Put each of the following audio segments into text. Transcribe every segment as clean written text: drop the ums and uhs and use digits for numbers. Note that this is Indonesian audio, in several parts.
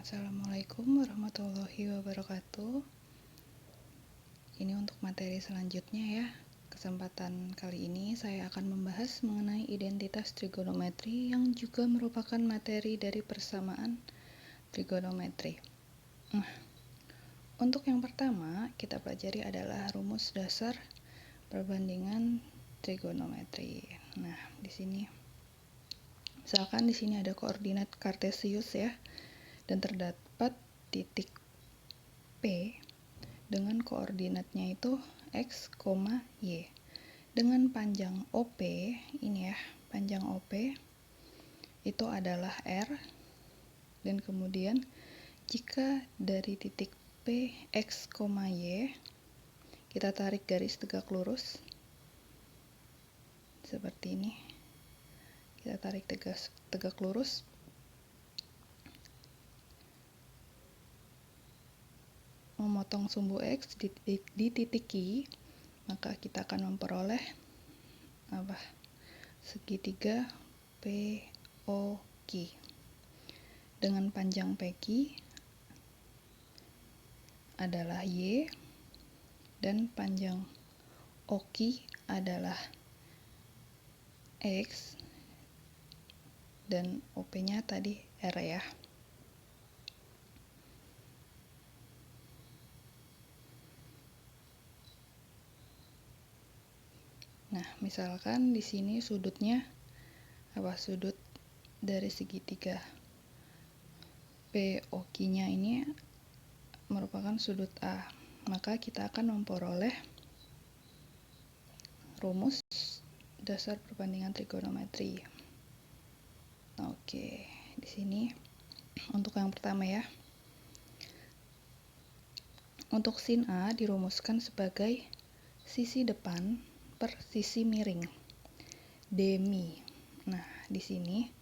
Assalamualaikum warahmatullahi wabarakatuh. Ini untuk materi selanjutnya ya. Kesempatan kali ini saya akan membahas mengenai identitas trigonometri yang juga merupakan materi dari persamaan trigonometri. Nah, untuk yang pertama kita pelajari adalah rumus dasar perbandingan trigonometri. Nah, di sini misalkan di sini ada koordinat kartesius ya, dan terdapat titik P dengan koordinatnya itu X, Y. Dengan panjang OP, ini ya, panjang OP itu adalah R, dan kemudian jika dari titik P, X, Y, kita tarik garis tegak lurus, seperti ini. Kita tarik tegak lurus. Memotong sumbu X di titik Q, maka kita akan memperoleh segitiga POQ dengan panjang PQ adalah Y dan panjang OQ adalah X dan OP-nya tadi R ya. Nah, misalkan di sini sudutnya sudut dari segitiga POQ-nya ini merupakan sudut A, maka kita akan memperoleh rumus dasar perbandingan trigonometri. Oke, di sini untuk yang pertama ya. Untuk sin A dirumuskan sebagai sisi depan per sisi miring D mi. Nah, di sini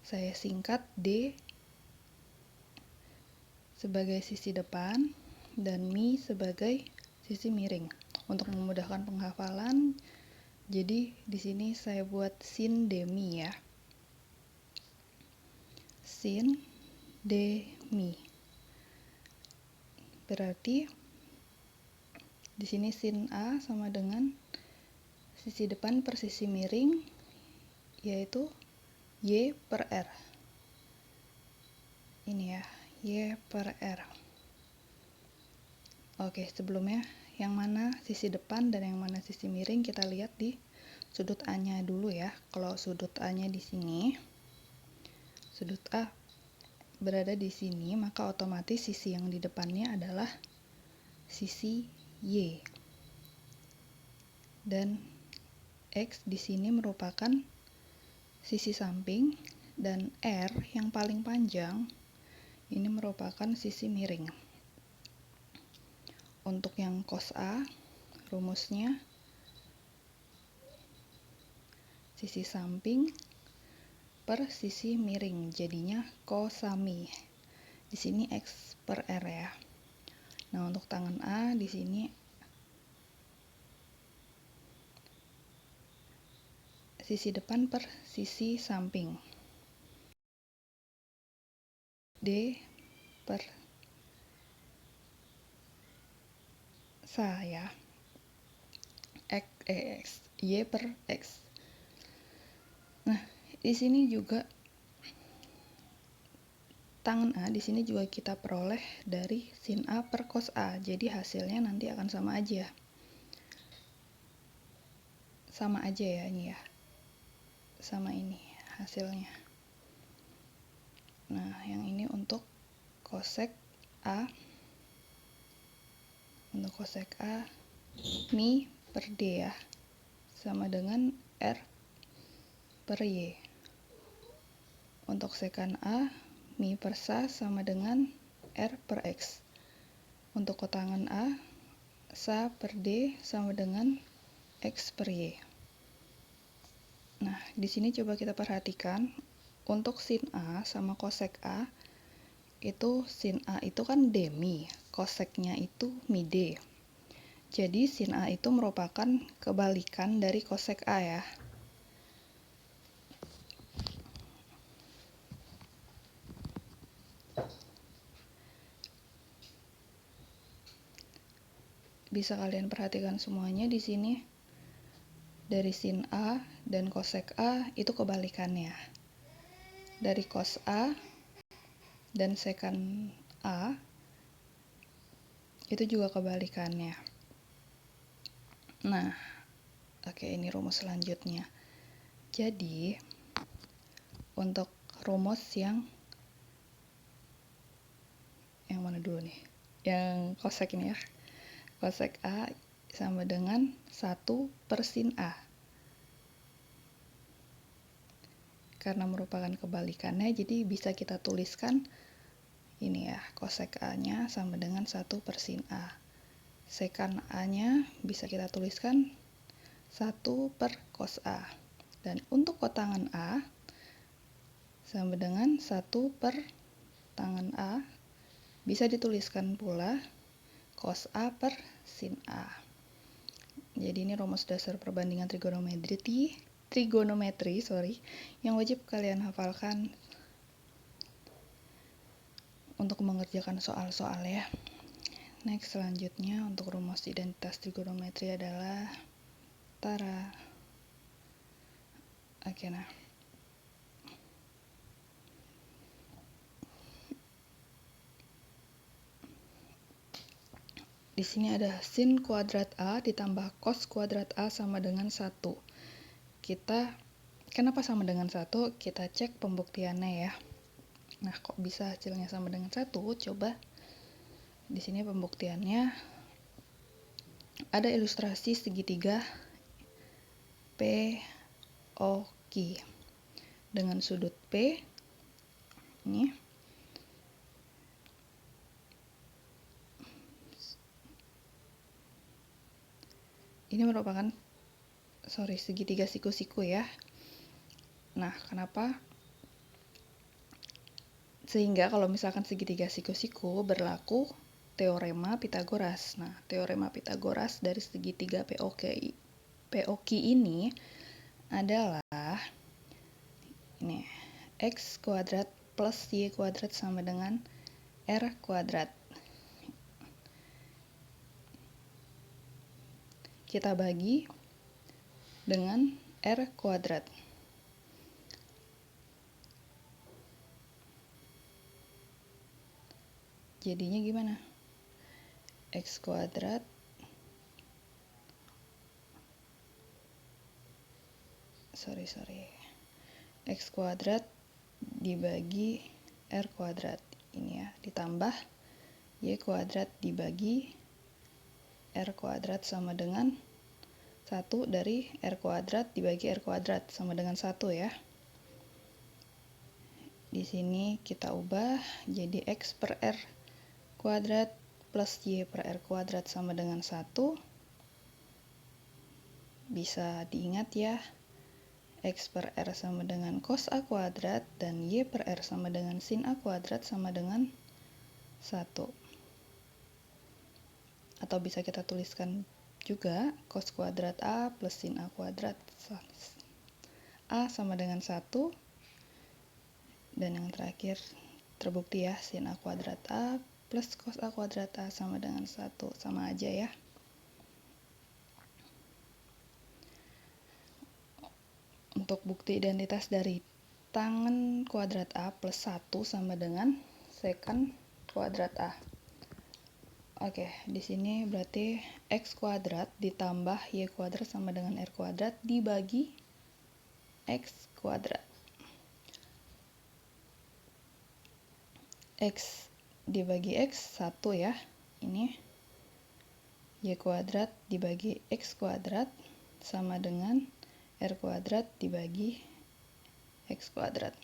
saya singkat D sebagai sisi depan dan mi sebagai sisi miring. Untuk memudahkan penghafalan, jadi di sini saya buat sin D mi ya. Sin D mi. Berarti di sini sin A sama dengan sisi depan per sisi miring, yaitu Y per R. Ini ya, Y per R. Oke, sebelumnya yang mana sisi depan dan yang mana sisi miring kita lihat di sudut A-nya dulu ya. Kalau sudut A-nya di sini, sudut A berada di sini, maka otomatis sisi yang di depannya adalah sisi Y. Dan X di sini merupakan sisi samping dan R yang paling panjang ini merupakan sisi miring. Untuk yang cos A, rumusnya sisi samping per sisi miring, jadinya cosami. Di sini X per R ya. Nah, untuk tangan A di sini sisi depan per sisi samping. D per sa ya. X, Y per X. Nah, di sini juga tangan A di sini juga kita peroleh dari sin A per cos A. Jadi hasilnya nanti akan sama aja. Sama aja ya ini ya. Sama ini hasilnya. Nah, yang ini untuk cosec A. Untuk cosec A mi per D ya. Sama dengan R per Y. Untuk sekan A, mi per sa sama dengan R per X. Untuk kotangan A, sa per D sama dengan X per Y. Nah, di sini coba kita perhatikan, untuk sin A sama kosek A, itu sin A itu kan D mi, koseknya itu mi D. Jadi sin A itu merupakan kebalikan dari kosek A ya. bisa kalian perhatikan semuanya di sini. Dari sin A dan kosek A itu kebalikannya. Dari cos A dan sekan A itu juga kebalikannya. Nah, oke, ini rumus selanjutnya. Jadi, untuk rumus yang mana dulu nih? Yang kosek ini ya. Kosek A sama dengan 1 per sin A. Karena merupakan kebalikannya, jadi bisa kita tuliskan ini ya, kosek A-nya sama dengan 1 per sin A. Sekan A-nya bisa kita tuliskan 1 per cos A. Dan untuk kotangan A sama dengan 1 per tangan A, bisa dituliskan pula cos A per sin A. Jadi ini rumus dasar perbandingan trigonometri yang wajib kalian hafalkan untuk mengerjakan soal-soal ya. Next, selanjutnya untuk rumus identitas trigonometri adalah Tara. Oke, nah. Di sini ada sin kuadrat A ditambah cos kuadrat A sama dengan 1. Kenapa sama dengan 1? Kita cek pembuktiannya ya. Nah, kok bisa hasilnya sama dengan 1? Coba di sini pembuktiannya ada ilustrasi segitiga POQ dengan sudut P ini merupakan segitiga siku-siku ya. Nah, kenapa? Sehingga kalau misalkan segitiga siku-siku berlaku teorema Pitagoras. Nah, teorema Pitagoras dari segitiga POQ ini adalah ini x kuadrat plus y kuadrat sama dengan r kuadrat. Kita bagi dengan r kuadrat. Jadinya gimana? X kuadrat X kuadrat dibagi R kuadrat ini ya, ditambah Y kuadrat dibagi R kuadrat sama dengan 1 dari R kuadrat dibagi R kuadrat sama dengan 1 ya. Di sini kita ubah jadi X per R kuadrat plus Y per R kuadrat sama dengan 1. Bisa diingat ya, X per R sama dengan cos A kuadrat dan Y per R sama dengan sin A kuadrat sama dengan 1. Atau bisa kita tuliskan juga cos kuadrat A plus sin A kuadrat. A sama dengan 1. Dan yang terakhir terbukti ya, sin A kuadrat A plus cos A kuadrat A sama dengan 1. Sama aja ya. Untuk bukti identitas dari tangen kuadrat A plus 1 sama dengan seken kuadrat A. Oke, di sini berarti X kuadrat ditambah Y kuadrat sama dengan R kuadrat dibagi X kuadrat. X dibagi X 1 ya, ini Y kuadrat dibagi X kuadrat sama dengan R kuadrat dibagi X kuadrat.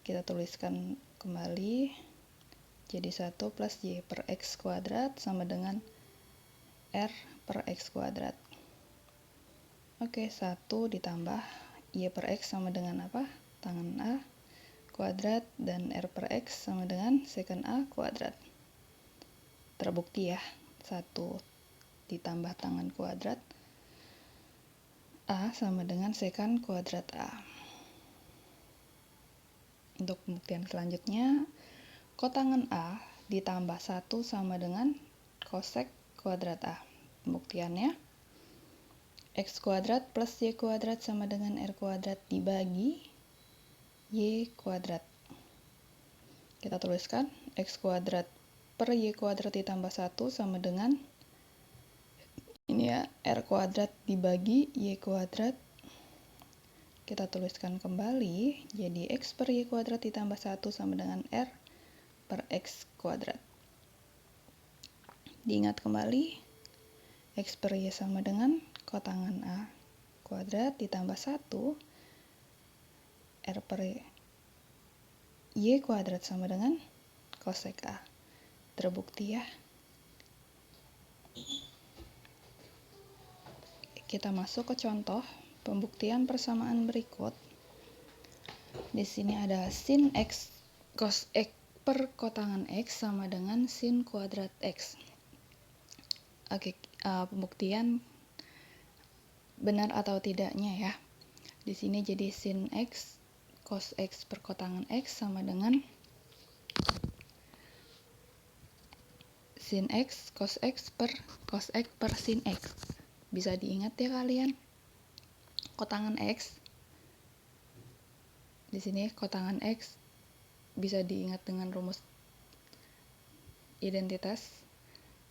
Kita tuliskan kembali jadi 1 plus Y per X kuadrat sama dengan R per X kuadrat. Oke, 1 ditambah Y per X sama dengan apa? Tangen A kuadrat dan R per X sama dengan seken A kuadrat. Terbukti ya, 1 ditambah tangen kuadrat A sama dengan sekan kuadrat A. Untuk pembuktian selanjutnya, kotangen A ditambah 1 sama dengan kosek kuadrat A. Pembuktiannya, X kuadrat plus Y kuadrat sama dengan R kuadrat dibagi Y kuadrat. Kita tuliskan X kuadrat per Y kuadrat ditambah 1 sama dengan ini ya, R kuadrat dibagi Y kuadrat. Kita tuliskan kembali, jadi X per Y kuadrat ditambah 1 sama dengan R per X kuadrat. Diingat kembali, X per Y sama dengan kotangan A kuadrat ditambah 1 R per Y kuadrat sama dengan kosek A. Terbukti ya. Kita masuk ke contoh pembuktian persamaan berikut. Di sini ada sin X cos X per kotangan X sama dengan sin kuadrat X. Oke, pembuktian benar atau tidaknya ya. Di sini jadi sin X cos X per kotangan X sama dengan sin X cos X per cos X per sin X. Bisa diingat ya kalian. Kotangan X. Di sini kotangan X bisa diingat dengan rumus identitas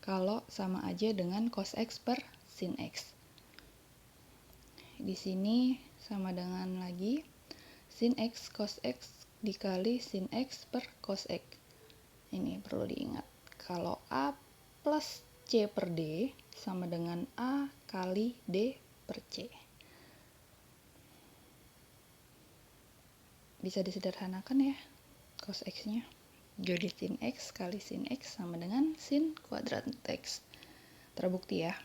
kalau sama aja dengan cos X per sin X. Di sini sama dengan lagi sin X cos X dikali sin X per cos X. Ini perlu diingat. Kalau A plus C per D sama dengan A kali D per C. Bisa disederhanakan ya cos X-nya. Jadi sin X kali sin X sama dengan sin kuadrat X. Terbukti ya.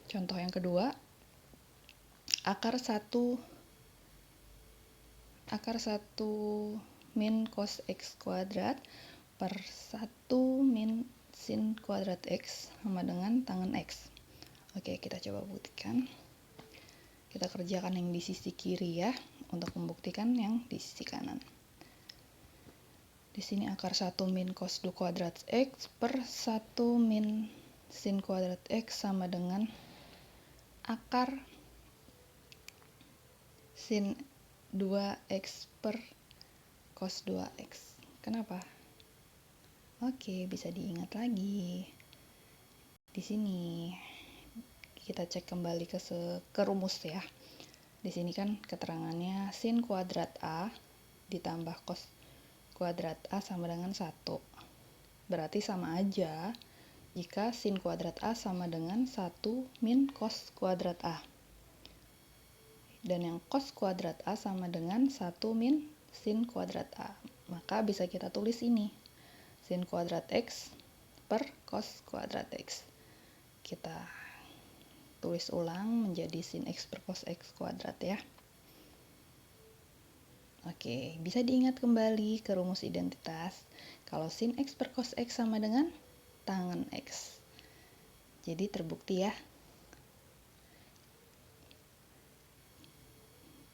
Contoh yang kedua, akar 1 min cos X kuadrat per 1 min sin kuadrat X sama dengan tangen X. Oke, kita coba buktikan. Kita kerjakan yang di sisi kiri ya, untuk membuktikan yang di sisi kanan. Di sini akar 1 min cos 2 kuadrat X per 1 min sin kuadrat X sama dengan akar sin 2X per cos 2X. Kenapa? Oke, bisa diingat lagi. Di sini kita cek kembali ke rumus ya. Di sini kan keterangannya sin kuadrat A ditambah cos kuadrat A sama dengan 1. Berarti sama aja jika sin kuadrat A sama dengan 1 min cos kuadrat A. Dan yang cos kuadrat A sama dengan 1 min sin kuadrat A. Maka bisa kita tulis ini, sin kuadrat X per cos kuadrat X. Kita tulis ulang menjadi sin X per cos X kuadrat ya. Oke, bisa diingat kembali ke rumus identitas. Kalau sin X per cos X sama dengan tangen X. Jadi terbukti ya.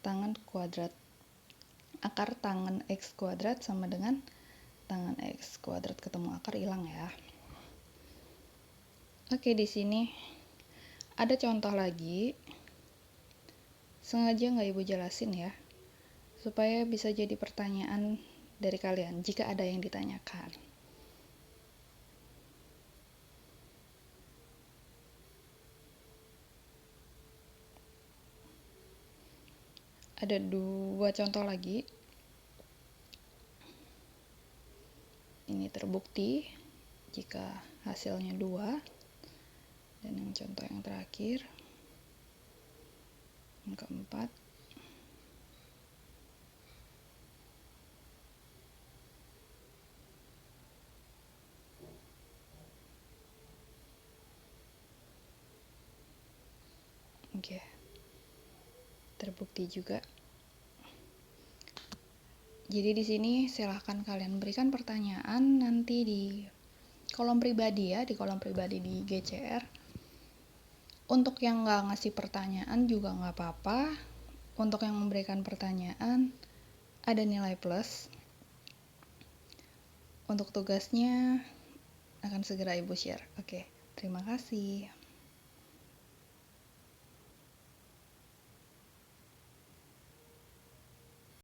Tangen kuadrat, akar tangen X kuadrat sama dengan tangen X kuadrat, ketemu akar hilang ya. Oke, di sini ada contoh lagi. Sengaja nggak Ibu jelasin ya, supaya bisa jadi pertanyaan dari kalian jika ada yang ditanyakan. Ada 2 contoh lagi. Ini terbukti jika hasilnya 2. Dan yang contoh yang terakhir, yang keempat, oke, terbukti juga. Jadi di sini silahkan kalian berikan pertanyaan nanti di kolom pribadi ya, di kolom pribadi di GCR. Untuk yang nggak ngasih pertanyaan juga nggak apa-apa. Untuk yang memberikan pertanyaan ada nilai plus. Untuk tugasnya akan segera Ibu share. Oke, terima kasih.